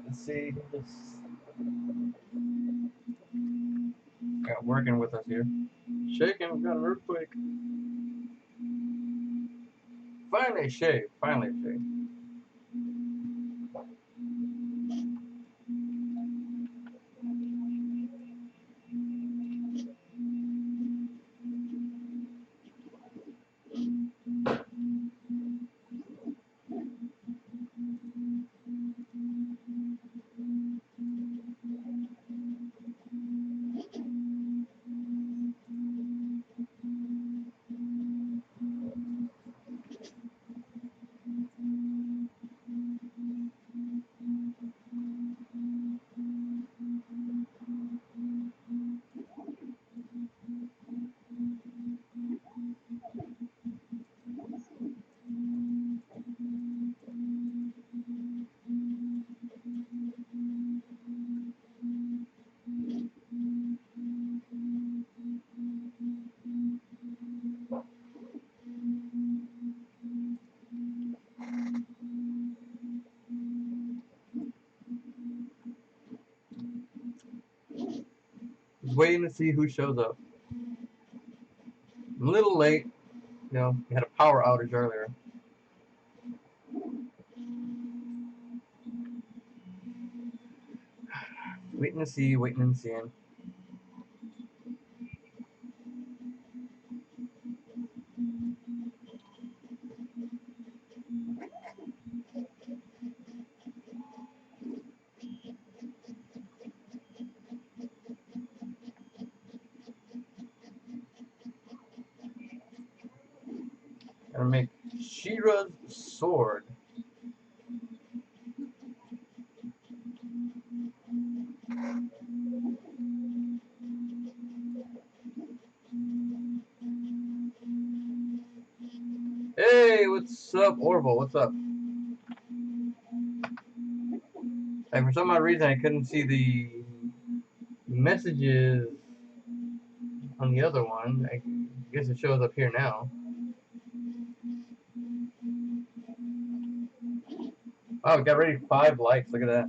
Let's see who this got working with us here. Shaking, we got it real quick. Finally shaved. Finally shaved. Just waiting to see who shows up. I'm a little late. You know, we had a power outage earlier. Waiting to see, waiting and seeing. Gonna make Shira's sword. Hey, what's up, Orville? What's up? Like, for some odd reason, I couldn't see the messages on the other one. I guess it shows up here now. Oh, we got already 5 likes. Look at that.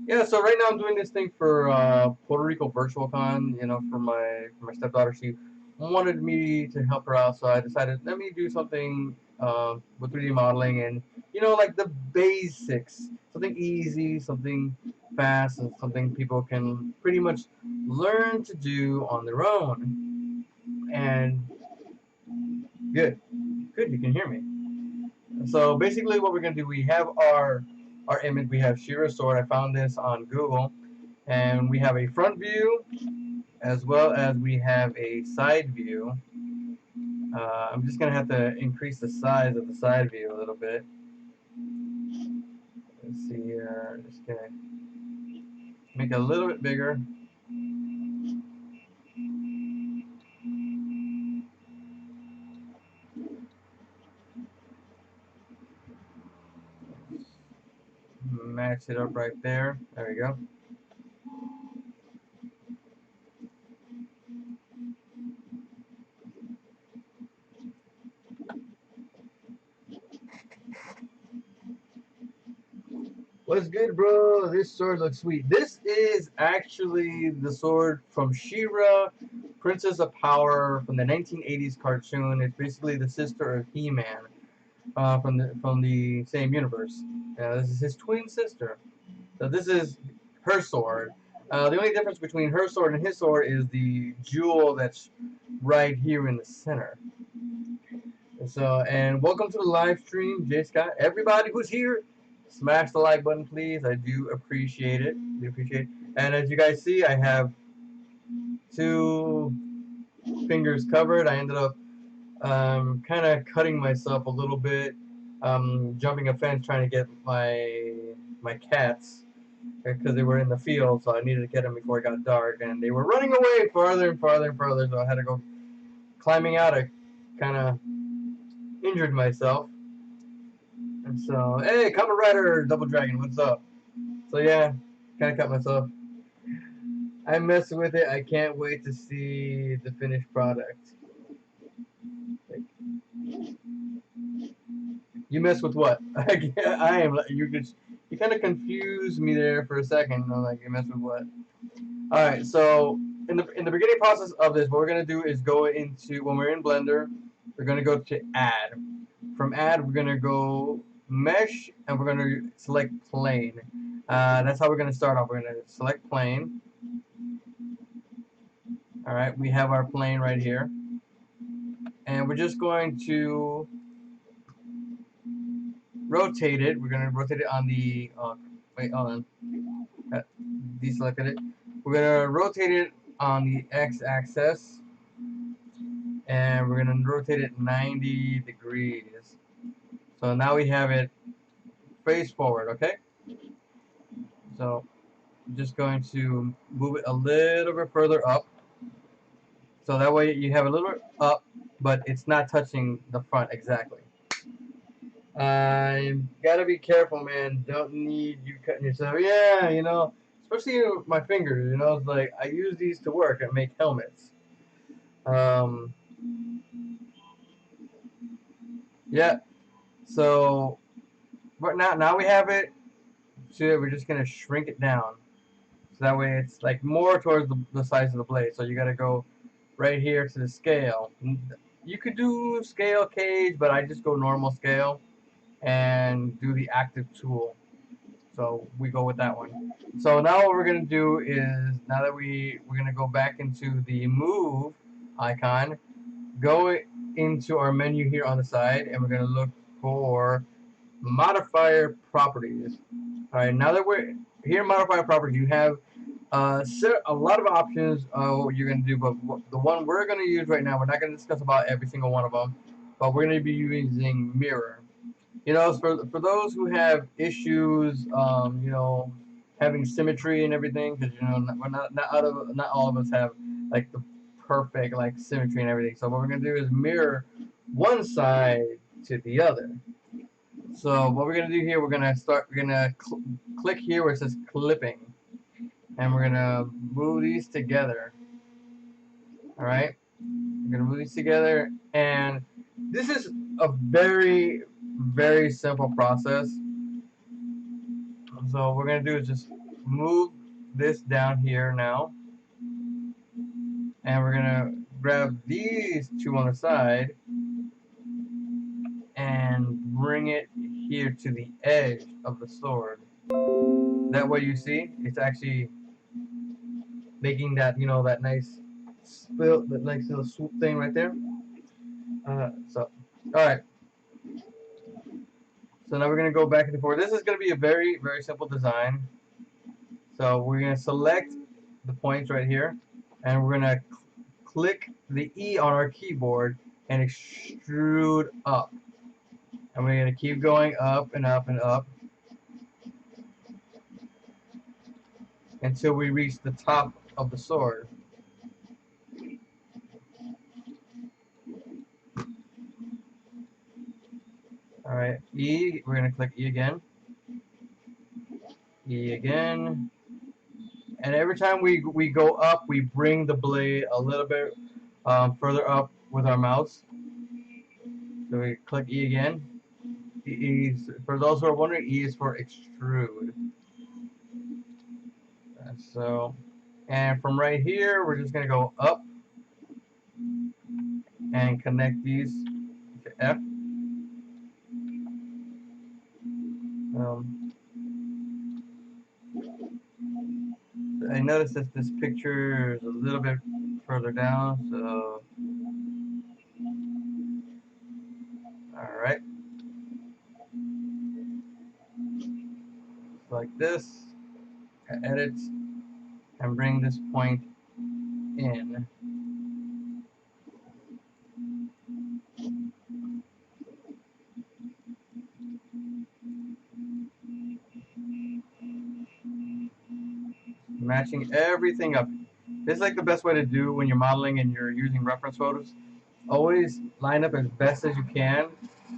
Yeah, so right now I'm doing this thing for Puerto Rico Virtual Con, you know, for my stepdaughter. She wanted me to help her out, so I decided, let me do something with 3D modeling and, you know, like the basics. Something easy, something fast, and something people can pretty much learn to do on their own. And good, you can hear me. So basically what we're going to do, we have our image, we have Shira's sword. I found this on Google. And we have a front view as well as we have a side view. I'm just going to have to increase the size of the side view a little bit. Let's see here. Just going to make it a little bit bigger. Match it up right there. There we go. What's good, bro? This sword looks sweet. This is actually the sword from She-Ra, Princess of Power, from the 1980s cartoon. It's basically the sister of He-Man from the same universe. This is his twin sister. So this is her sword. The only difference between her sword and his sword is the jewel that's right here in the center. And welcome to the live stream, J Scott. Everybody who's here, smash the like button, please. I do appreciate it. And as you guys see, I have 2 fingers covered. I ended up kind of cutting myself a little bit, jumping a fence trying to get my cats because they were in the field, so I needed to get them before it got dark, and they were running away farther and farther and farther, so I had to go climbing out. I kind of injured myself. And so, hey, Kamen Rider Double Dragon, what's up? So yeah, kind of cut myself. I mess with it. I can't wait to see the finished product. You mess with what? I am. You kind of confused me there for a second. I'm like, you messed with what? All right, so in the beginning process of this, what we're gonna do is go into, when we're in Blender, we're gonna go to Add. From Add, we're gonna go Mesh, and we're gonna select Plane. That's how we're gonna start off. We're gonna select Plane. All right, we have our plane right here, and we're just going to rotate it. We're gonna rotate it on the wait, hold on. Deselected it. We're gonna rotate it on the x-axis, and we're gonna rotate it 90 degrees. So now we have it face forward. Okay. So I'm just going to move it a little bit further up, so that way you have a little bit up, but it's not touching the front exactly. You gotta be careful, man. Don't need you cutting yourself. Yeah, you know, especially with my fingers. You know, it's like I use these to work and make helmets. Um, yeah. So, but now we have it. So we're just gonna shrink it down. So that way it's like more towards the size of the blade. So you gotta go right here to the scale. You could do scale cage, but I just go normal scale and do the active tool. So we go with that one. So now what we're gonna do is, now that we're gonna go back into the move icon, go into our menu here on the side, and we're gonna look for modifier properties. All right, now that we're here in modifier properties, you have a lot of options what you're gonna do, but the one we're gonna use right now, we're not gonna discuss about every single one of them, but we're gonna be using mirror. You know, for those who have issues, you know, having symmetry and everything, because you know, not all of us have like the perfect like symmetry and everything. So what we're gonna do is mirror one side to the other. So what we're gonna do here, we're gonna click here where it says clipping, and we're gonna move these together. All right, we're gonna move these together, and this is a very simple process. So what we're gonna do is just move this down here now, and we're gonna grab these two on the side and bring it here to the edge of the sword. That way, you see, it's actually making that, you know, that nice spill, that nice little swoop thing right there. So, all right. So now we're gonna go back and forth. This is gonna be a very simple design. So we're gonna select the points right here, and we're gonna click the E on our keyboard and extrude up. And we're gonna keep going up and up and up until we reach the top of the sword. Alright, E, we're gonna click E again. E again. And every time we go up, we bring the blade a little bit further up with our mouse. So we click E again. E is, for those who are wondering, E is for extrude. So, and from right here, we're just gonna go up and connect these to F. Um, I noticed that this picture is a little bit further down, so alright. Like this, edit, and bring this point in. Matching everything up. This is like the best way to do when you're modeling and you're using reference photos. Always line up as best as you can.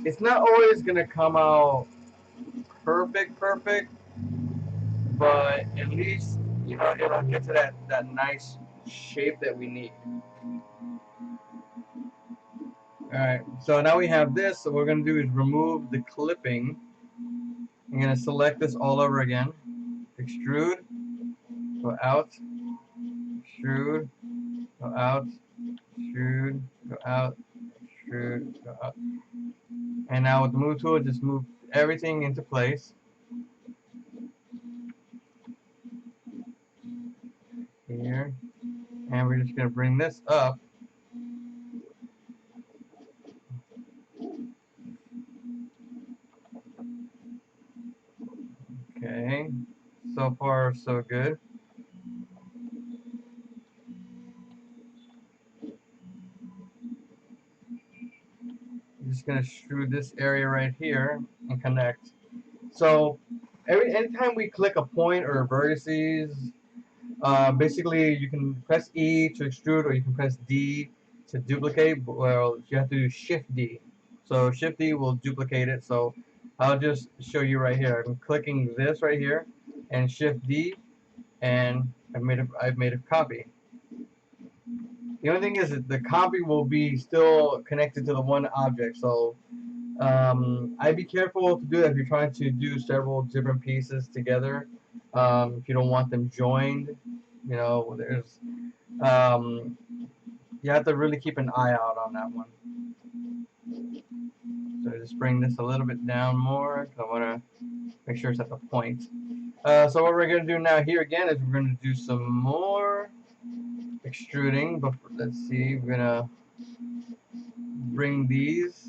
It's not always gonna come out perfect, but at least, you know, it'll get to that nice shape that we need. Alright, so now we have this, so what we're gonna do is remove the clipping. I'm going to select this all over again. Extrude, go out, extrude, go out, extrude, go out, extrude, go out. And now with the move tool, just move everything into place. Here. And we're just going to bring this up. Okay. So far, so good. I'm just going to extrude this area right here and connect. So anytime we click a point or vertices, basically you can press E to extrude or you can press D to duplicate. Well, you have to do Shift D. So Shift D will duplicate it. So I'll just show you right here. I'm clicking this right here and Shift D, and I've made a copy. The only thing is that the copy will be still connected to the one object. So I'd be careful to do that if you're trying to do several different pieces together. If you don't want them joined, you know, there's you have to really keep an eye out on that one. So just bring this a little bit down more. I want to make sure it's at the point. So what we're going to do now here again is we're going to do some more extruding. But let's see, we're going to bring these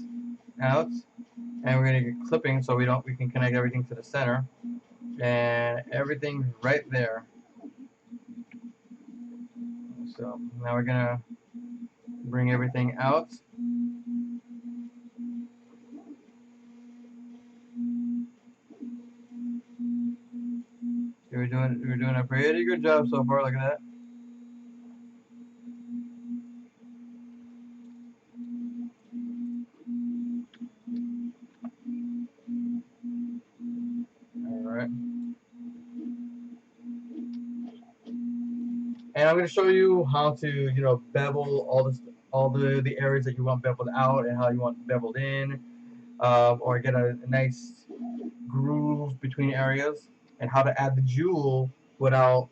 out, and we're going to get clipping so we can connect everything to the center, and everything's right there. So now we're going to bring everything out. We're doing a pretty good job so far. Look at that. All right. And I'm going to show you how to, you know, bevel all the areas that you want beveled out and how you want beveled in, or get a nice groove between areas, and how to add the jewel without,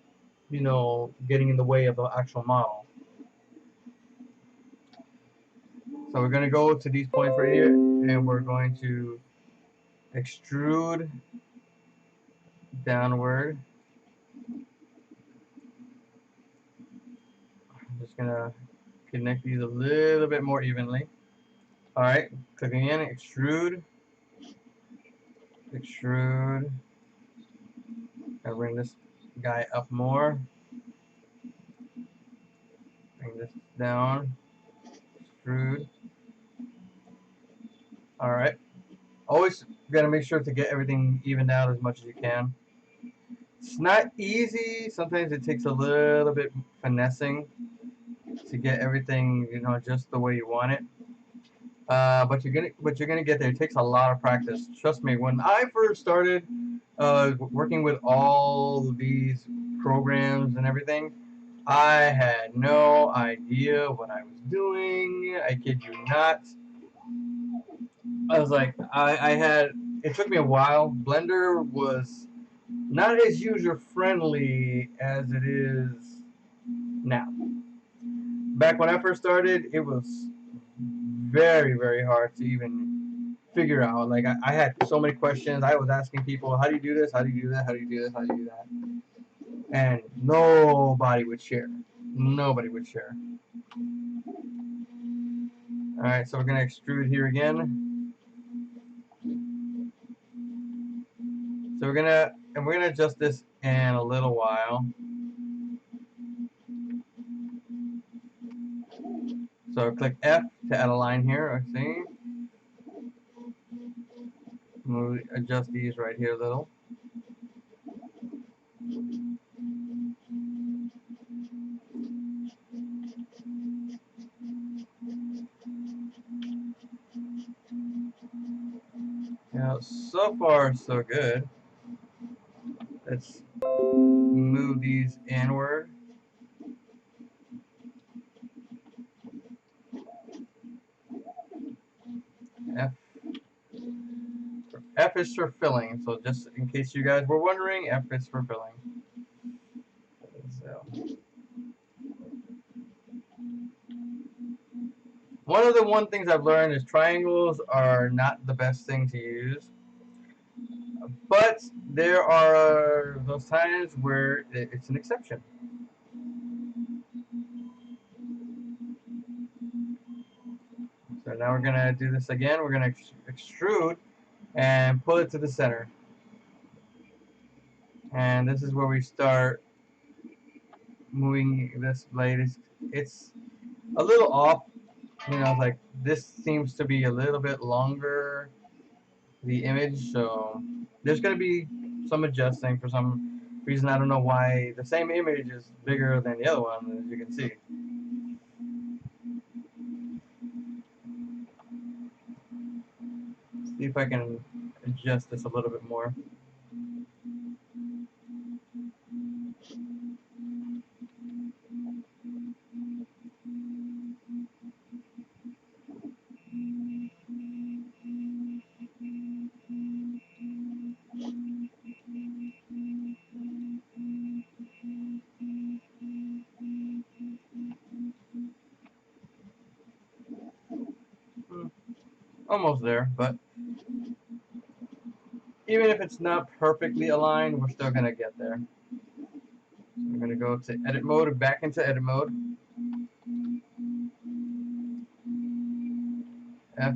you know, getting in the way of the actual model. So we're going to go to these points right here, and we're going to extrude downward. I'm just going to connect these a little bit more evenly. All right, clicking in, extrude, extrude. I'll bring this guy up more. Bring this down, extrude. All right. Always gotta make sure to get everything evened out as much as you can. It's not easy. Sometimes it takes a little bit finessing to get everything, you know, just the way you want it. But you're gonna get there. It takes a lot of practice. Trust me. When I first started working with all these programs and everything, I had no idea what I was doing. I kid you not. I was like, it took me a while. Blender was not as user friendly as it is now. Back when I first started, it was very, very hard to even figure out. Like, I had so many questions. I was asking people, how do you do this? How do you do that? How do you do this? How do you do that? And nobody would share. Nobody would share. All right, so we're gonna extrude here again. So we're gonna adjust this in a little while. So click F to add a line here. I see. Adjust these right here a little. Now, so far so good. Let's move these inward. F F is for filling. So just in case you guys were wondering, F is for filling. So one things I've learned is triangles are not the best thing to use, but there are those times where it's an exception. So now we're gonna do this again. We're gonna extrude and pull it to the center. And this is where we start moving this blade. It's a little off. You know, like this seems to be a little bit longer, the image, so there's gonna be some adjusting for some reason. I don't know why the same image is bigger than the other one, as you can see. See if I can adjust this a little bit more. Almost there, but even if it's not perfectly aligned, we're still gonna get there. So we're gonna go to edit mode, back into edit mode. F,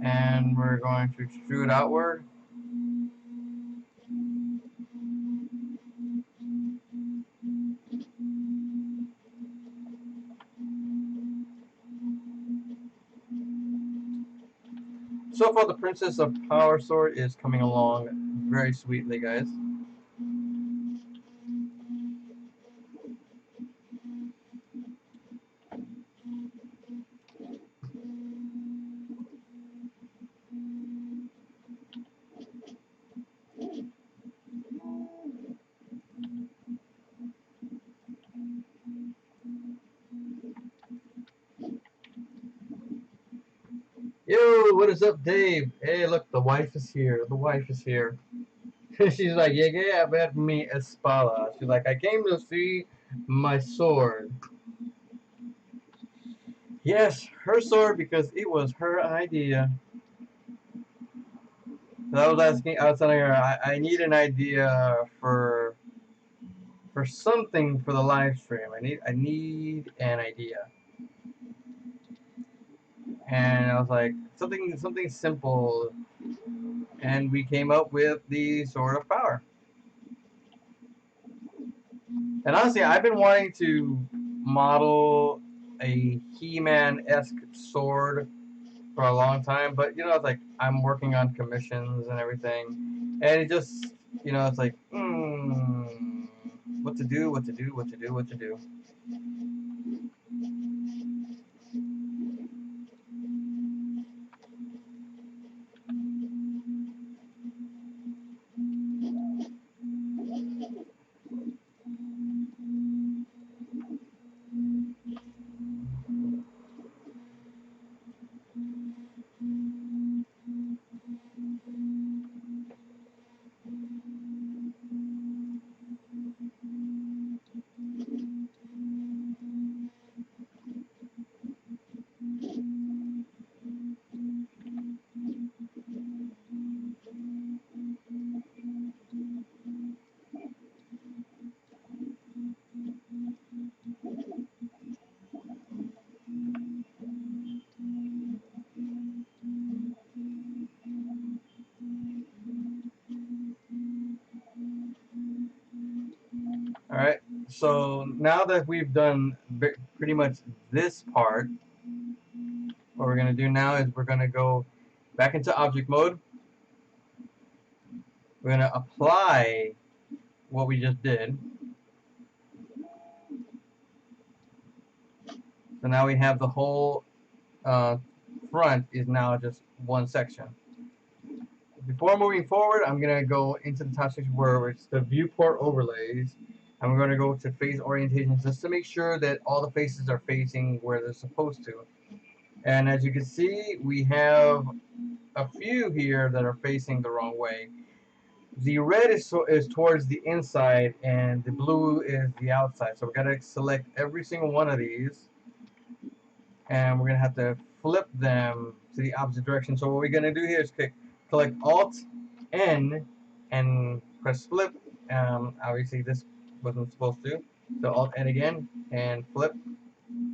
and we're going to extrude outward. So far, the Princess of Power Sword is coming along very sweetly, guys. Yo, what is up, Dave? Hey, look, the wife is here. The wife is here. She's like, yeah, bet me espada. She's like, I came to see my sword. Yes, her sword because it was her idea. So I was telling her, I need an idea for something for the live stream. I need an idea. And I was like, something simple. And we came up with the Sword of Power. And honestly, I've been wanting to model a He-Man-esque sword for a long time, but you know, it's like I'm working on commissions and everything, and it just, you know, it's like, what to do, what to do, what to do, what to do. All right. So now that we've done pretty much this part, what we're gonna do now is we're gonna go back into object mode. We're gonna apply what we just did. So now we have the whole front is now just one section. Before moving forward, I'm gonna go into the top section where it's the viewport overlays, and we're gonna go to face orientation just to make sure that all the faces are facing where they're supposed to. And as you can see, we have a few here that are facing the wrong way. The red is towards the inside and the blue is the outside. So we gotta select every single one of these, and we're gonna have to flip them to the opposite direction. So what we're gonna do here is click Alt N and press flip. Obviously this wasn't supposed to. So Alt N again and flip.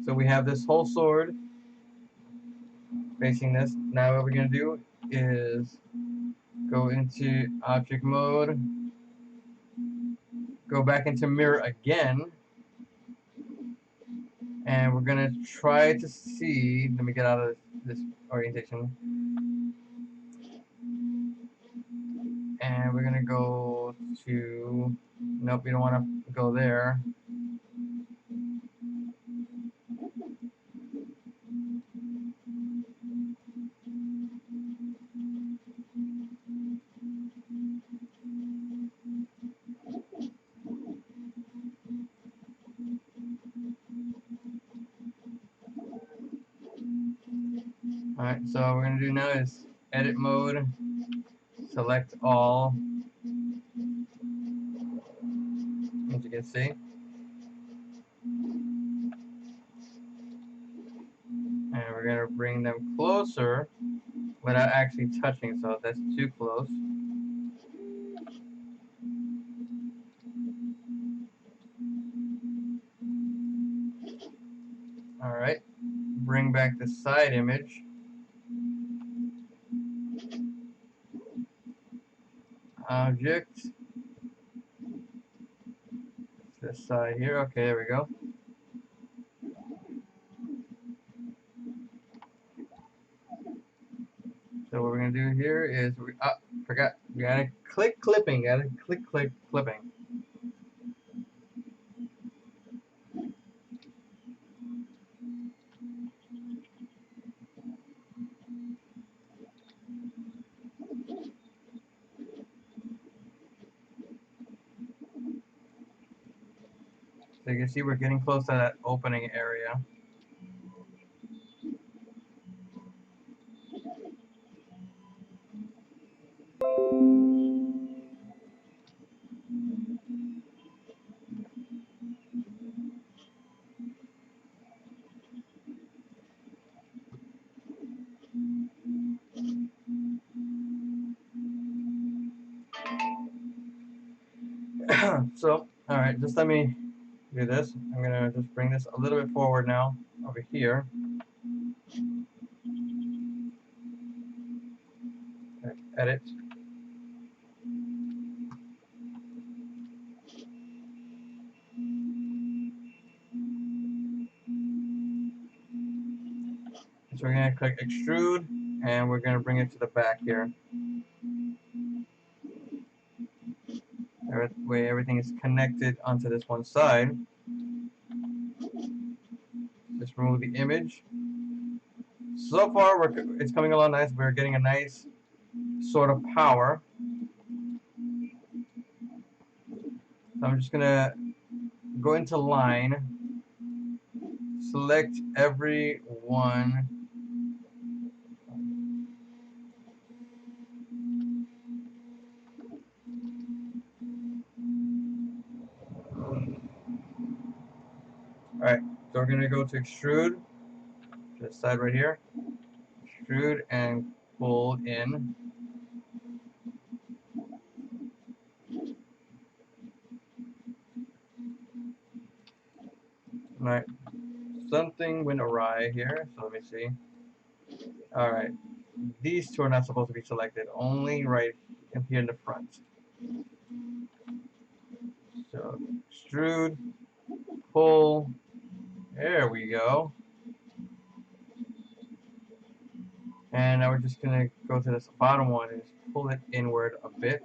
So we have this whole sword facing this. Now what we're gonna do is go into object mode, go back into mirror again, and we're gonna try to see. Let me get out of this orientation, and we're gonna go to. Nope, we don't want to go there. All right, so what we're gonna do now is edit mode, select all, as you can see, and we're gonna bring them closer without actually touching. So that's too close. All right, bring back the side image. Object, this side here. Okay, there we go. So what we're gonna do here is forgot, we gotta click clipping, clipping. So you can see we're getting close to that opening area. So, alright, just let me do this. I'm gonna just bring this a little bit forward now, over here. Edit. So we're gonna click extrude, and we're gonna bring it to the back here. That way everything is connected onto this one side. Just remove the image. So far, it's coming along nice. We're getting a nice sort of power. So I'm just gonna go into line, select every one. Alright, so we're gonna go to extrude, to the side right here. Extrude and pull in. Alright, something went awry here, so let me see. Alright, these two are not supposed to be selected, only right here in the front. So, extrude, pull, there we go. And now we're just gonna go to this bottom one and just pull it inward a bit.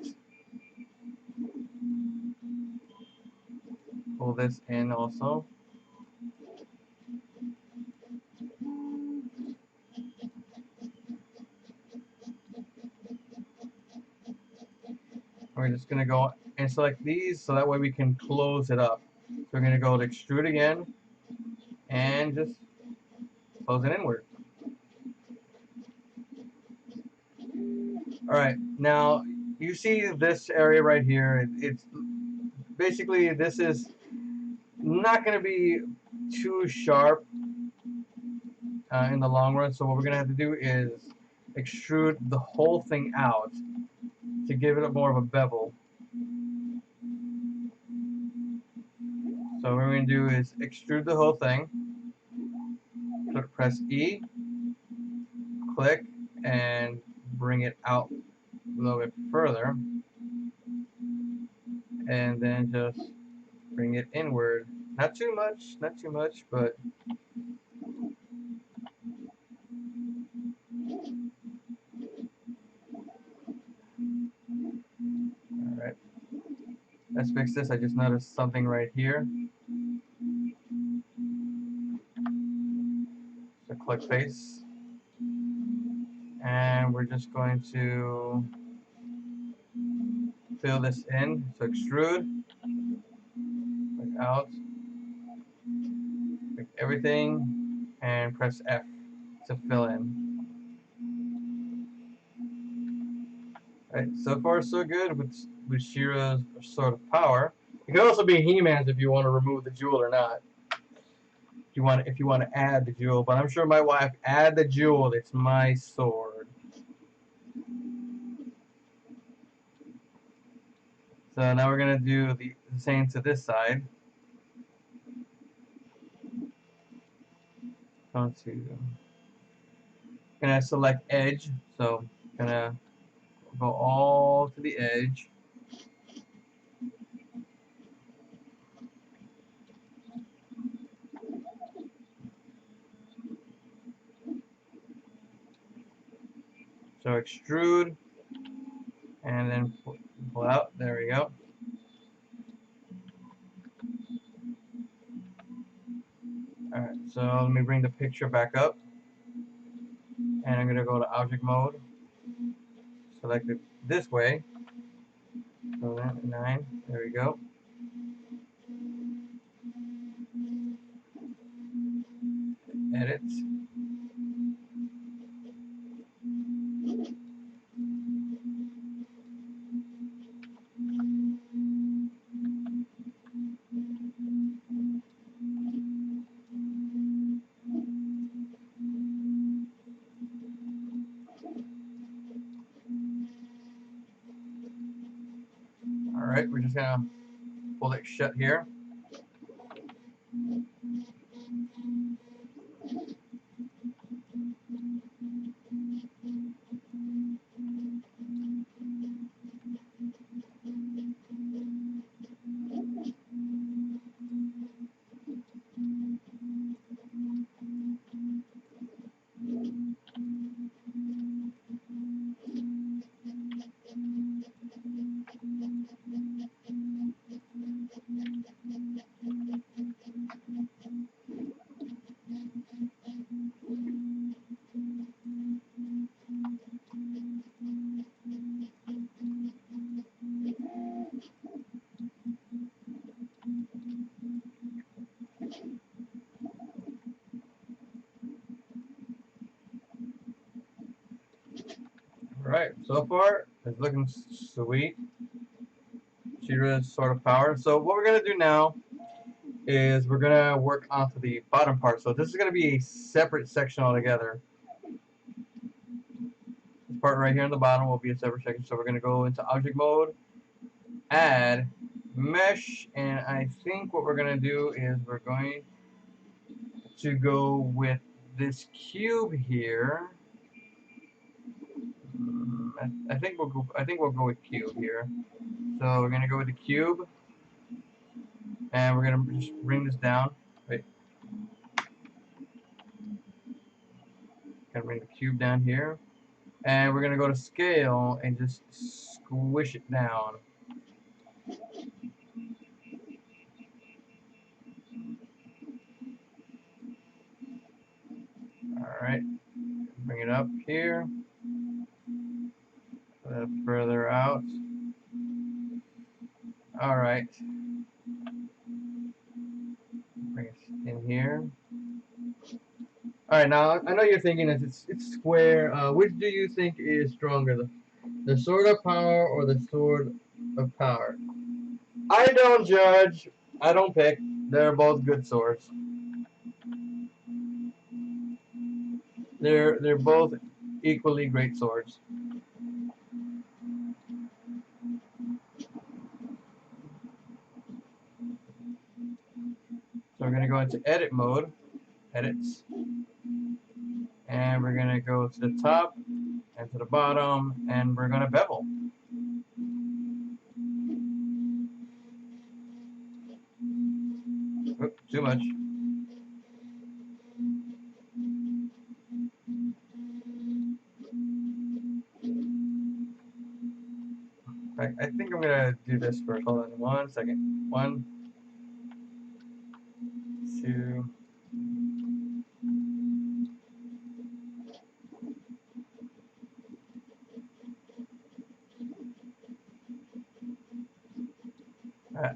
Pull this in also. We're just gonna go and select these so that way we can close it up. So we're gonna go to extrude again and just close it inward. All right, now you see this area right here. It's basically, this is not going to be too sharp in the long run. So what we're going to have to do is extrude the whole thing out to give it more of a bevel. So what we're going to do is extrude the whole thing. Press E, click, and bring it out a little bit further. And then just bring it inward. Not too much, but alright. Let's fix this. I just noticed something right here. So click face. And we're just going to fill this in. So extrude, click out, click everything, and press F to fill in. Right, so far so good with She-Ra's Sword of Power. It could also be He-Man's if you want to remove the jewel or not. If you want to add the jewel, but I'm sure my wife add the jewel. It's my sword. So now we're gonna do the same to this side. Gonna select edge. So gonna go all to the edge. So extrude, and then pull out. There we go. Alright, so let me bring the picture back up. And I'm gonna go to object mode. Select it this way. So that 9. There we go. Edit. Alright, we're just gonna pull it shut here. Alright, so far it's looking sweet. She-Ra's Sword of Power. So what we're gonna do now is we're gonna work onto the bottom part. So this is gonna be a separate section altogether. This part right here on the bottom will be a separate section. So we're gonna go into object mode, add mesh, and I think what we're gonna do is we're going to go with this cube here. I think we'll go with cube here. So we're gonna go with the cube, and we're gonna just bring this down. Wait, gonna bring the cube down here, and we're gonna go to scale and just squish it down. All right, bring it up here, further out. All right, bring it in here. All right, now I know you're thinking it's square. Which do you think is stronger, The sword of power or the sword of power? I don't judge. I don't pick. They're both good swords. They're both equally great swords. So we're gonna go into edit mode, edits, and we're gonna go to the top and to the bottom, and we're gonna bevel. Oop, too much. I think I'm gonna do this first. Hold on 1 second. 1, 2.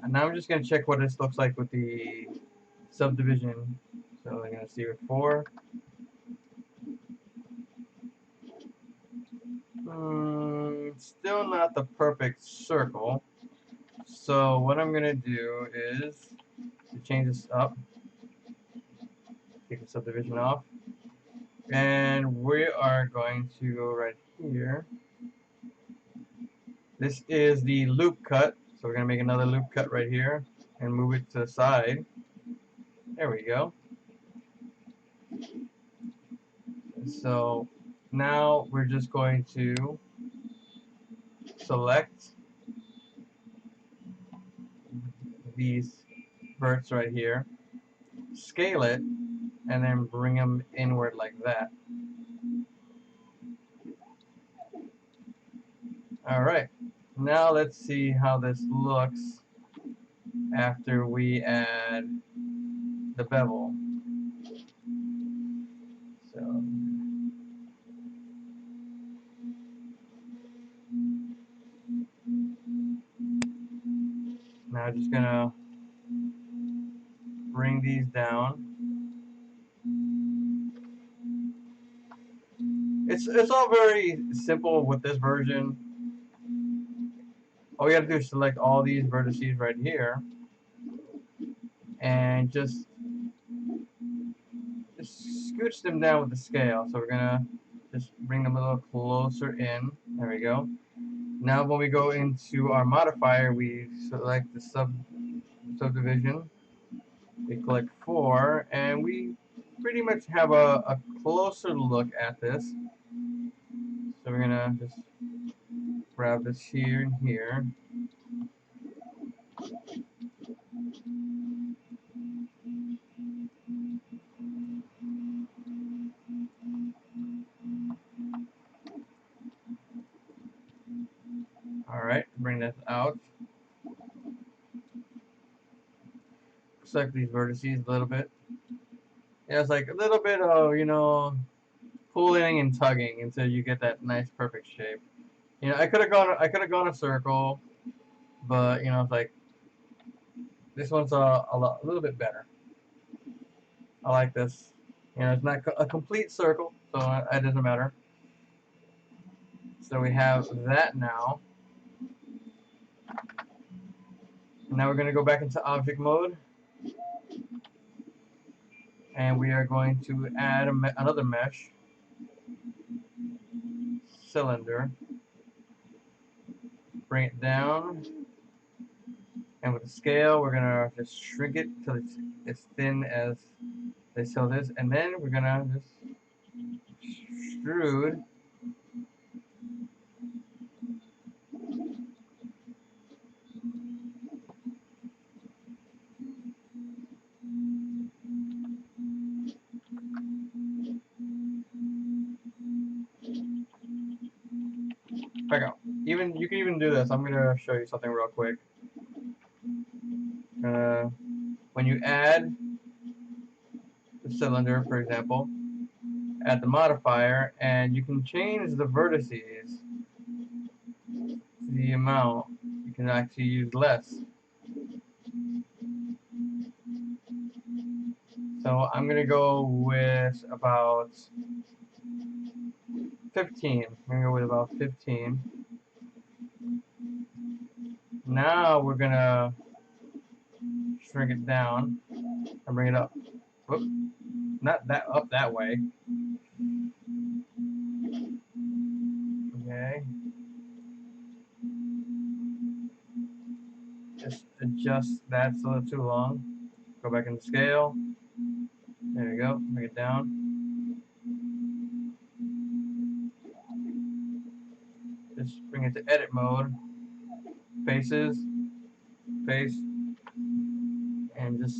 Now I'm just gonna check what this looks like with the subdivision. So I'm gonna see with 4. Still not the perfect circle. So what I'm gonna do is to change this up, take the subdivision off, and we are going to go right here. This is the loop cut, so we're gonna make another loop cut right here and move it to the side. There we go. So now we're just going to select these verts right here, scale it, and then bring them inward like that. Alright, now let's see how this looks after we add the bevel. So now I'm just gonna bring these down. It's all very simple with this version. All we gotta do is select all these vertices right here and just scooch them down with the scale. So we're gonna just bring them a little closer in. There we go. Now when we go into our modifier, we select the subdivision. We click 4, and we pretty much have a closer look at this. So we're gonna just grab this here and here. Alright, bring this out. Select these vertices a little bit. Yeah, it's like a little bit of, pulling and tugging until you get that nice perfect shape. I could have gone a circle, but it's like this one's a little bit better. I like this. It's not a complete circle, so it doesn't matter. So we have that now. Now we're going to go back into object mode, and we are going to add another mesh cylinder. Bring it down, and with the scale, we're going to just shrink it till it's as thin as this, and then we're going to just extrude back out. You can even do this. I'm going to show you something real quick. When you add the cylinder, for example, add the modifier, and you can change the vertices to the amount. You can actually use less. So I'm going to go with about 15. I'm going to go with about 15. Now we're gonna shrink it down and bring it up. Whoop. Not that up that way. Okay. Just adjust that's a little too long. Go back into scale. There you go. Bring it down. Just bring it to edit mode. Faces. Face. And just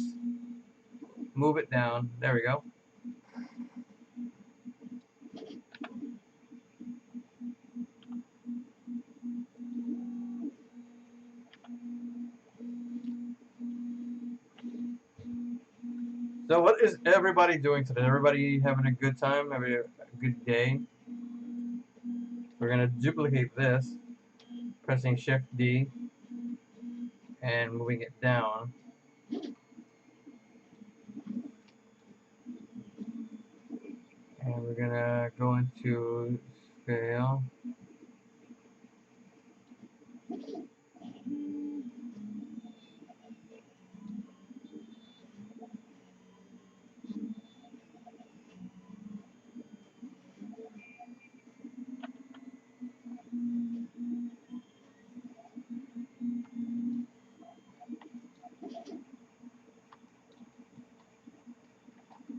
move it down. There we go. So what is everybody doing today? Everybody having a good time? Having a good day? We're going to duplicate this, pressing Shift D and moving it down. And we're going to go into scale.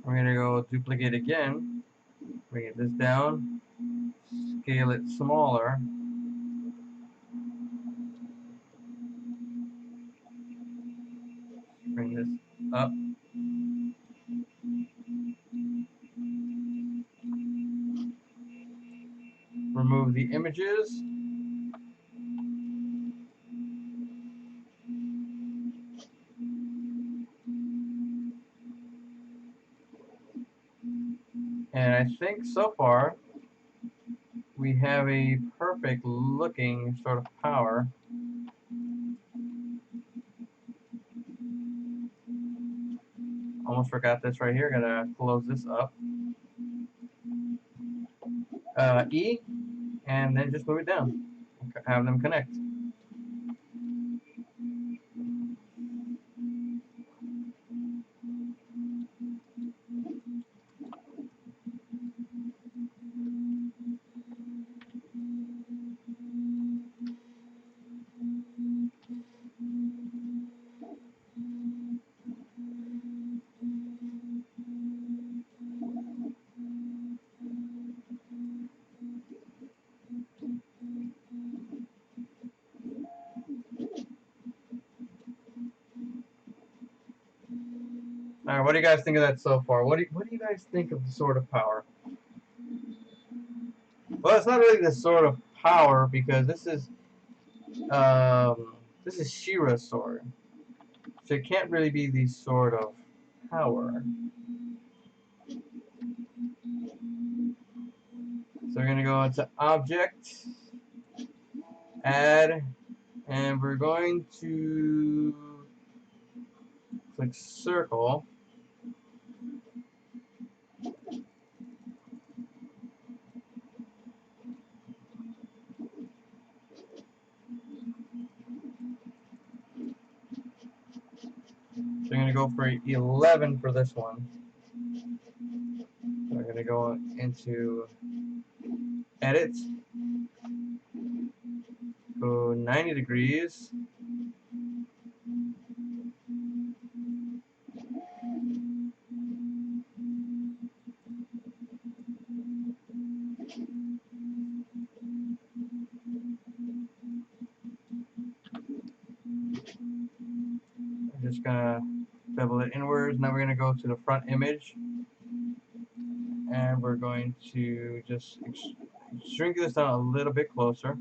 We're going to go duplicate again, bring this down, scale it smaller, bring this up, remove the images, and I think so far we have a perfect looking sort of power. Almost forgot this right here. Gotta close this up. E, and then just move it down. Have them connect. All right, what do you guys think of that so far? What do you guys think of the Sword of Power? Well, it's not really the Sword of Power because this is Shira's sword, so it can't really be the Sword of Power. So we're gonna go into Object, Add, and we're going to click Circle. So I'm going to go for 11 for this one. So I'm going to go into Edit, go 90 degrees. I'm just going to bevel it inwards. Now we're going to go to the front image. And we're going to just shrink this down a little bit closer.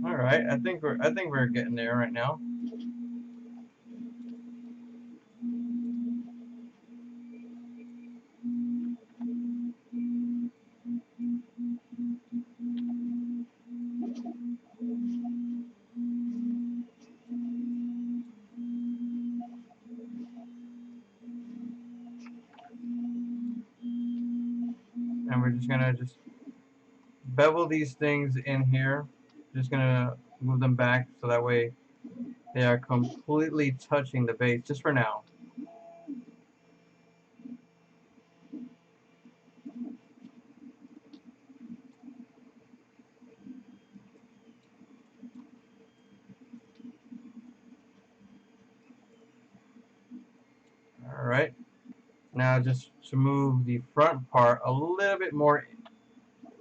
All right, I think we're getting there right now. And we're just gonna bevel these things in here. Just gonna move them back so that way they are completely touching the base just for now. Alright. Now just to move the front part a little bit more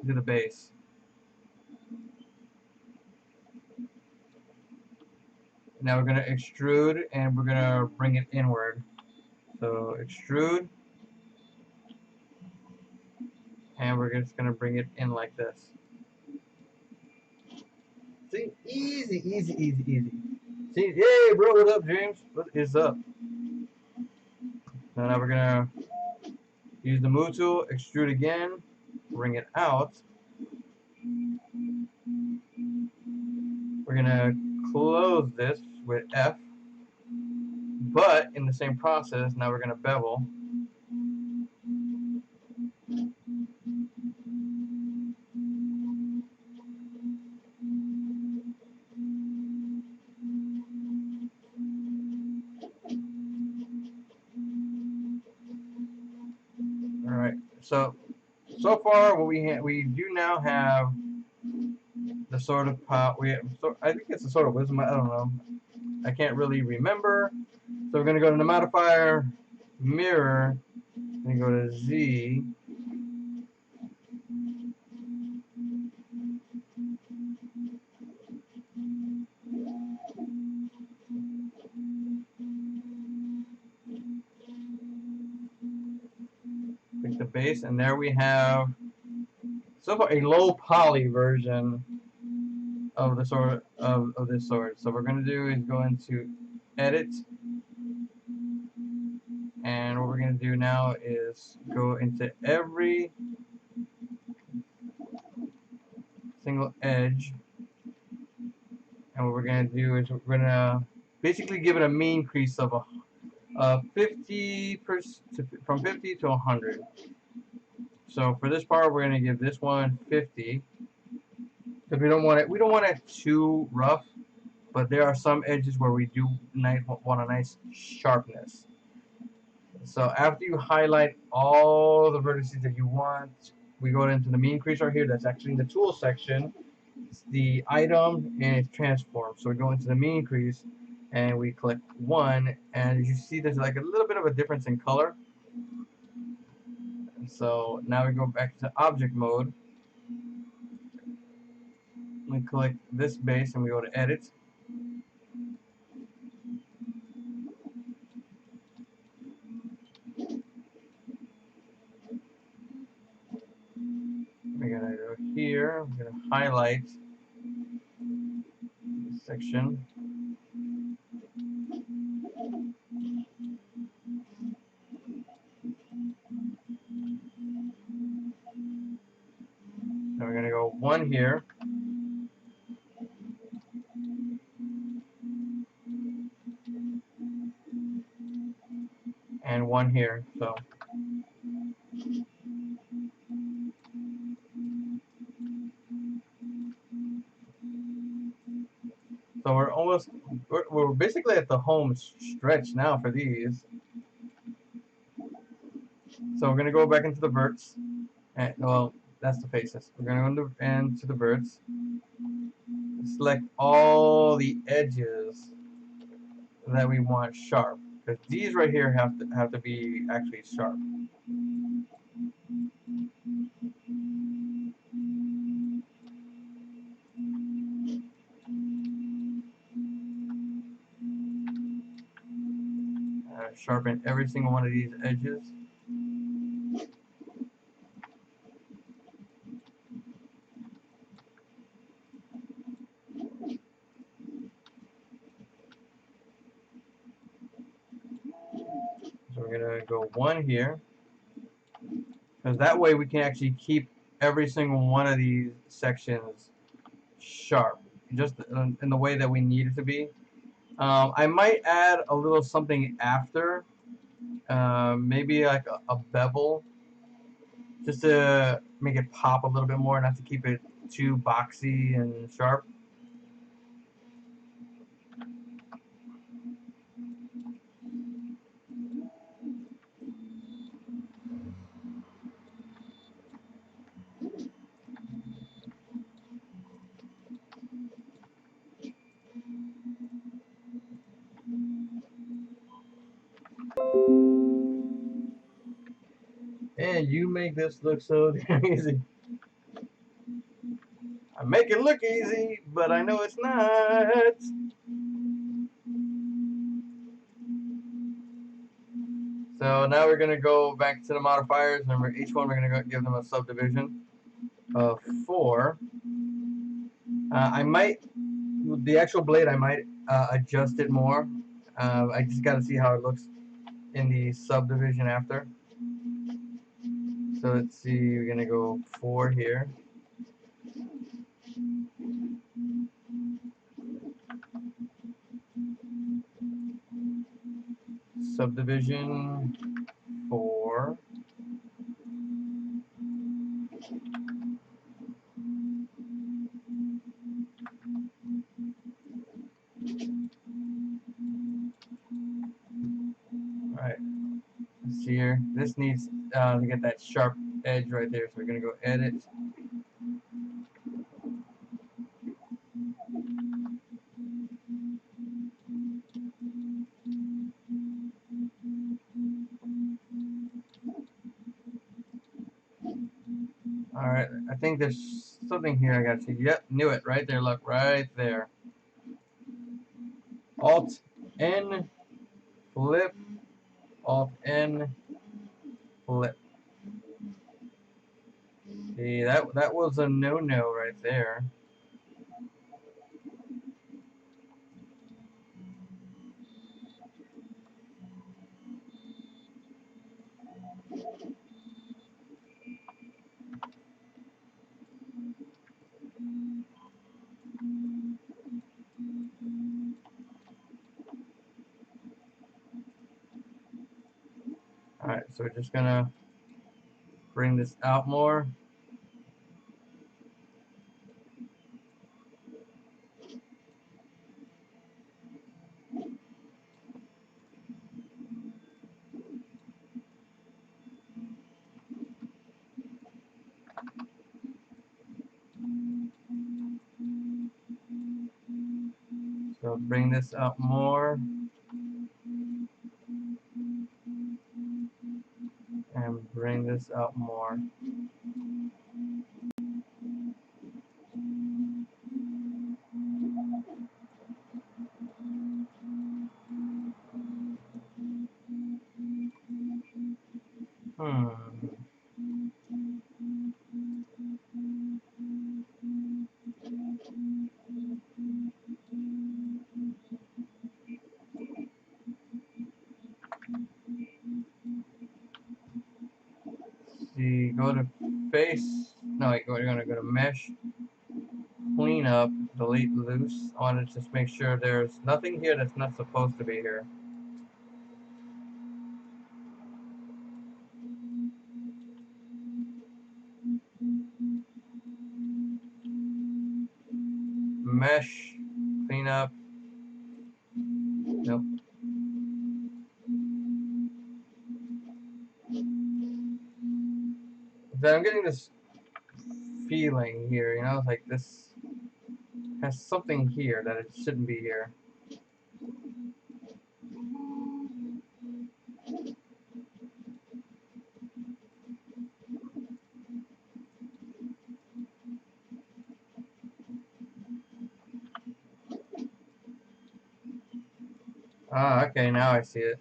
to the base. Now we're going to extrude and we're going to bring it inward. So extrude, and we're just going to bring it in like this. See? Easy, easy, easy, easy. See? Yay, bro, what up, James? What is up? So now we're going to use the move tool, extrude again, bring it out. We're going to close this with F, but in the same process, now we're going to bevel. Alright, so far what we do now have the sword of power. I think it's the sword of wisdom. I don't know. I can't really remember. So we're gonna go to the modifier, mirror, and go to Z. Pick the base, and there we have so far a low poly version of the sword of this sword. So what we're gonna do is go into edit, and what we're gonna do now is go into every single edge, and what we're gonna do is we're gonna basically give it a mean crease of 50% from 50 to 100. So for this part, we're gonna give this one 50 because we don't want it too rough, but there are some edges where we do want a nice sharpness. So after you highlight all the vertices that you want, we go into the mean crease right here. That's actually in the tool section. It's the item and it's transform. So we go into the mean crease and we click 1, and as you see, there's like a little bit of a difference in color. So now we go back to object mode. We click this base and we go to edit. We're gonna go here. We're gonna highlight this section. Then we're gonna go 1 here. And 1 here. So we're basically at the home stretch now for these. So we're gonna go back into the verts, and well, that's the faces. We're gonna go into the verts, select all the edges that we want sharp, because these right here have to be actually sharp. Sharpen every single one of these edges. So we're gonna go 1 here, because that way we can actually keep every single one of these sections sharp, just in the way that we need it to be. I might add a little something after, maybe like a bevel, just to make it pop a little bit more, not to keep it too boxy and sharp. And you make this look so damn easy. I make it look easy, but I know it's not. So now we're gonna go back to the modifiers, and each one we're gonna give them a subdivision of 4. I might, the actual blade, I might adjust it more. I just gotta see how it looks in the subdivision after. So let's see, we're gonna go 4 here. Subdivision 4. Alright, let's see here. This needs to get that sharp edge right there, so we're gonna go edit. Alright, I think there's something here I gotta see. Yep, knew it. Right there, look, right there. Alt N, flip. Alt N, flip. See, that was a no-no right there. Alright, so we're just gonna bring this out more. So bring this up more. And bring this up more. Hmm. See, go to face. No, wait, we're gonna go to mesh. Clean up, delete loose. I want to just make sure there's nothing here that's not supposed to be here. Mesh, clean up. Nope. So I'm getting this feeling here, you know, like this has something here that it shouldn't be here. Ah, okay, now I see it.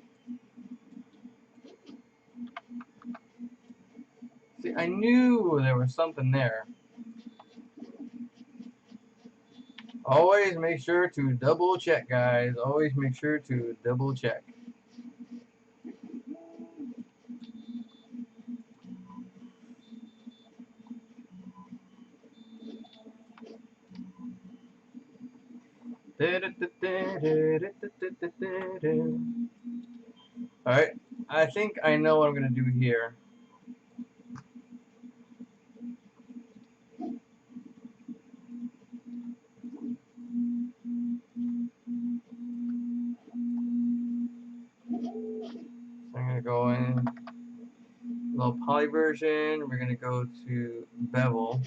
See, I knew there was something there. Always make sure to double check, guys. Always make sure to double check. Alright, I think I know what I'm going to do here. go in little poly version. We're gonna go to bevel.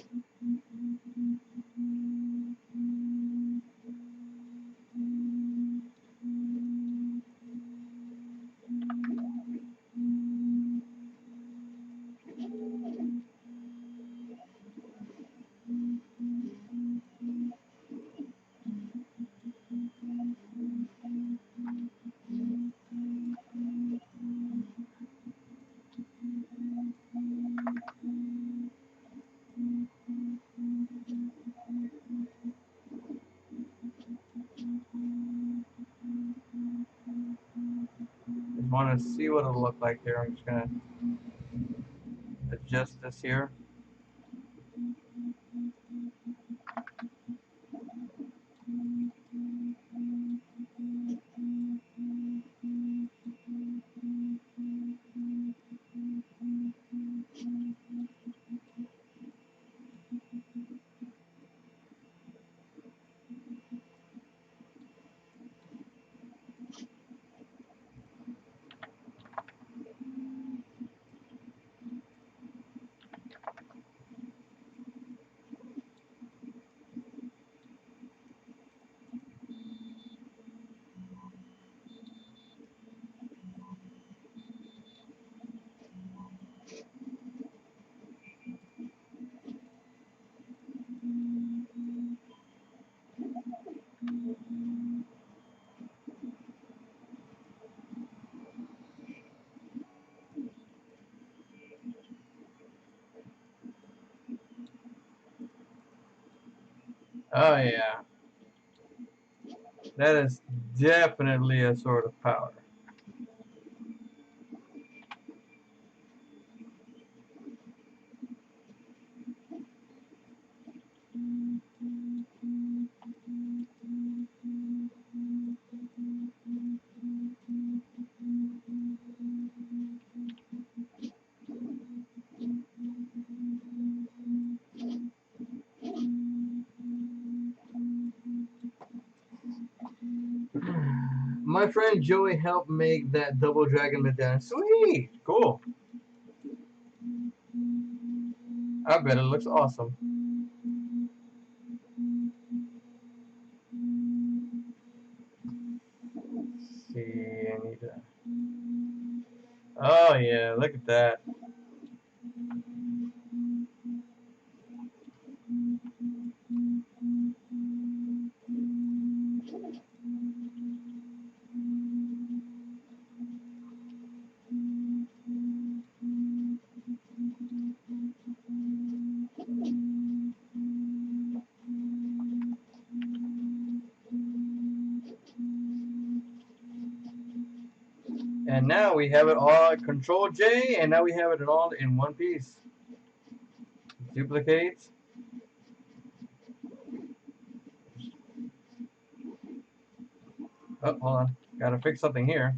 Just want to see what it'll look like here. I'm just gonna adjust this here. Oh yeah, that is definitely a sort of powder. My friend Joey helped make that double dragon medallion. Sweet, cool. I bet it looks awesome. Let's see, I need to. Oh yeah, look at that. And now we have it all, Control J, and now we have it all in one piece. Duplicate. Oh, hold on. Gotta fix something here.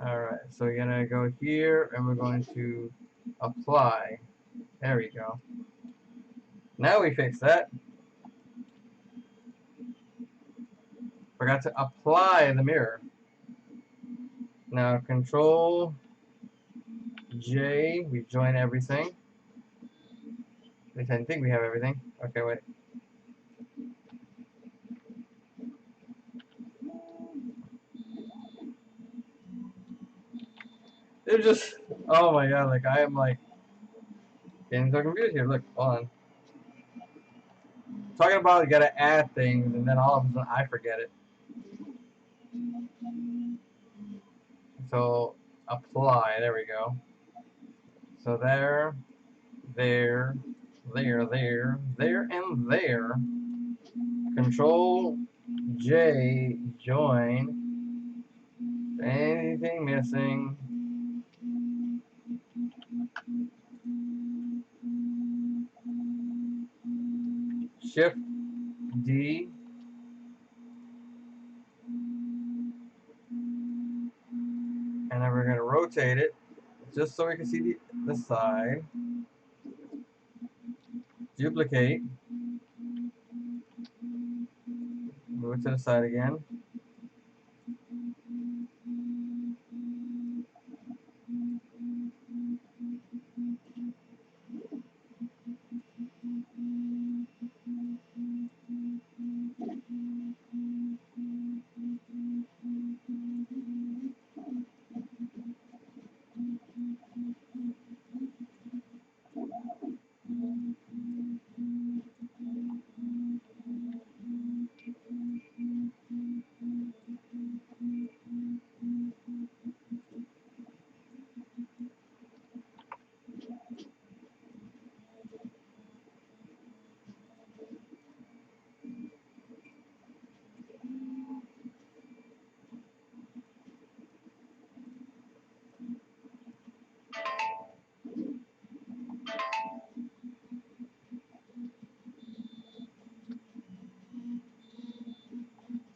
Alright, so we're gonna go here and we're going to apply. There we go. Now we fix that. Forgot to apply the mirror. Now Control J, we join everything. At least I think we have everything. Okay, wait. They're just, oh my god, like I am like getting so confused here. Look, hold on. Talking about you gotta add things and then all of a sudden I forget it. So apply, there we go. So there, there, and there. Control J, join. Anything missing? Shift D. And then we're going to rotate it just so we can see the side. Duplicate. Move it to the side again.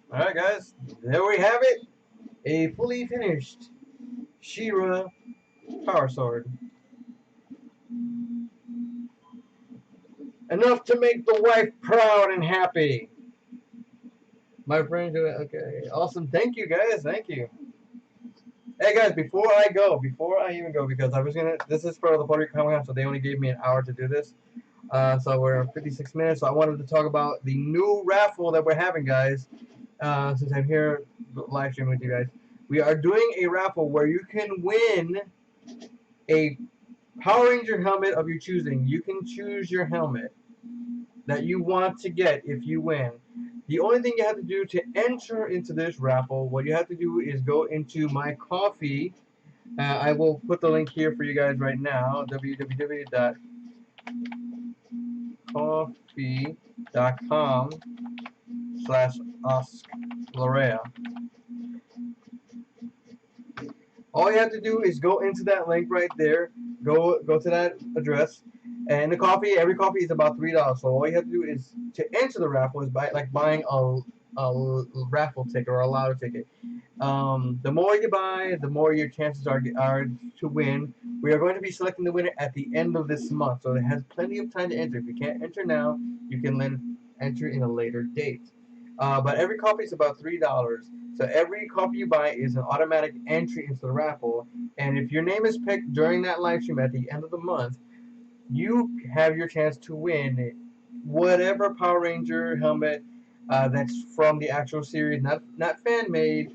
Alright guys, there we have it. A fully finished She-Ra power sword. Enough to make the wife proud and happy. My friend, okay, awesome. Thank you guys, thank you. Hey guys, before I even go, because I was gonna, this is for the Puerto Rico Comic Con, so they only gave me an hour to do this. So we're 56 minutes, so I wanted to talk about the new raffle that we're having, guys. Since I'm here live streaming with you guys, we are doing a raffle where you can win a Power Ranger helmet of your choosing. You can choose your helmet that you want to get if you win. The only thing you have to do to enter into this raffle, what you have to do is go into my Kofi. I will put the link here for you guys right now, www.coffee.com/asklarrea. All you have to do is go into that link right there. Go to that address, and the coffee. Every coffee is about $3. So all you have to do is to enter the raffle is like buying a raffle ticket or a lotto ticket. The more you buy, the more your chances are to win. We are going to be selecting the winner at the end of this month, so it has plenty of time to enter. If you can't enter now, you can then enter in a later date. But every coffee is about $3. So every coffee you buy is an automatic entry into the raffle. And if your name is picked during that live stream at the end of the month, you have your chance to win whatever Power Ranger helmet that's from the actual series, not fan made,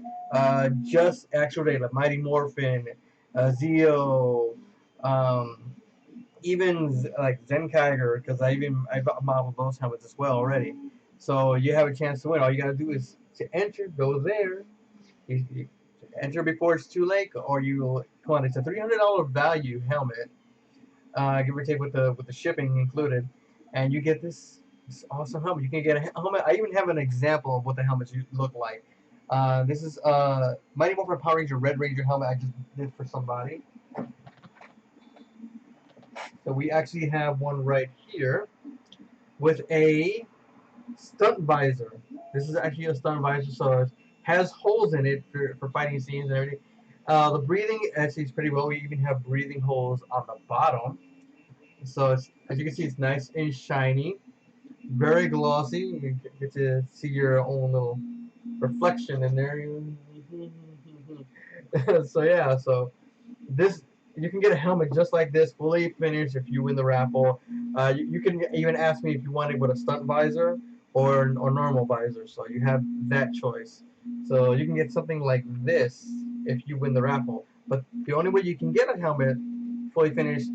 just actual data, Mighty Morphin, Zeo, um, even like Zenkiger, because I modeled those helmets as well already. So you have a chance to win. All you gotta do is to enter, go there. You enter before it's too late, or you come on. It's a $300 value helmet, give or take with the shipping included, and you get this awesome helmet. You can get a helmet. I even have an example of what the helmets look like. This is Mighty Morphin Power Ranger Red Ranger helmet I just did for somebody. So we actually have one right here with a stunt visor. This is actually a stunt visor, so it has holes in it for fighting scenes and everything. The breathing actually is pretty well. We even have breathing holes on the bottom. So it's, as you can see, it's nice and shiny, very glossy. You get to see your own little reflection in there. So yeah, so this, you can get a helmet just like this, fully finished, if you win the raffle. You can even ask me if you want it with a stunt visor or normal visor, so you have that choice. So you can get something like this if you win the raffle. But the only way you can get a helmet fully finished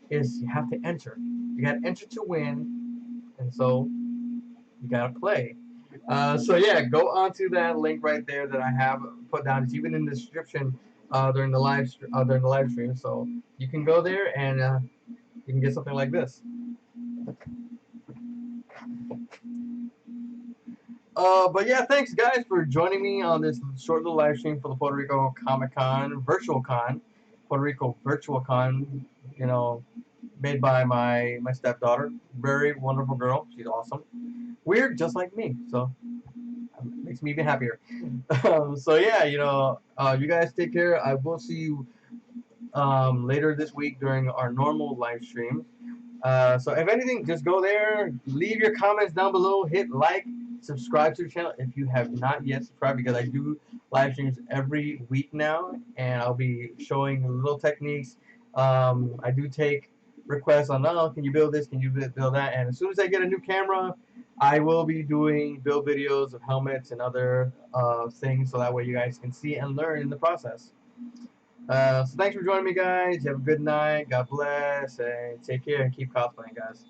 is you have to enter. You got to enter to win, and so you got to play. So yeah, go onto that link right there that I have put down. It's even in the description during the live stream. So you can go there and you can get something like this. But yeah, thanks guys for joining me on this short little live stream for the Puerto Rico Comic Con Virtual Con, Puerto Rico Virtual Con. You know, made by my stepdaughter. Very wonderful girl. She's awesome. Weird, just like me. So makes me even happier. So yeah, you guys take care. I will see you later this week during our normal live stream. So if anything, just go there, leave your comments down below, hit like, subscribe to the channel if you have not yet subscribed, because I do live streams every week now, and I'll be showing little techniques. I do take requests on, oh, can you build this, can you build that, and as soon as I get a new camera, I will be doing build videos of helmets and other things, so that way you guys can see and learn in the process. So thanks for joining me, guys. You have a good night. God bless, and take care and keep cosplaying, guys.